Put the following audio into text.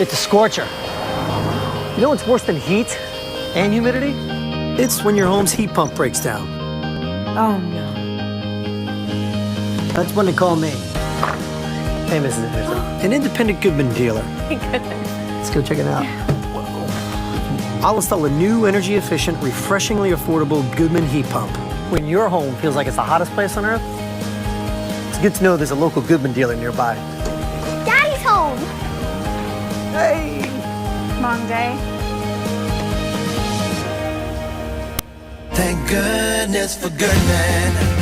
It's a scorcher. You know what's worse than heat and humidity? It's when your home's heat pump breaks down. Oh, no. That's when they call me. Hey, Mrs. Anderson. An independent Goodman dealer. My goodness. Let's go check it out. I'll install a new, energy-efficient, refreshingly affordable Goodman heat pump. When your home feels like it's the hottest place on earth, it's good to know there's a local Goodman dealer nearby. Daddy's home. Hey! Long day. Thank goodness for Goodman.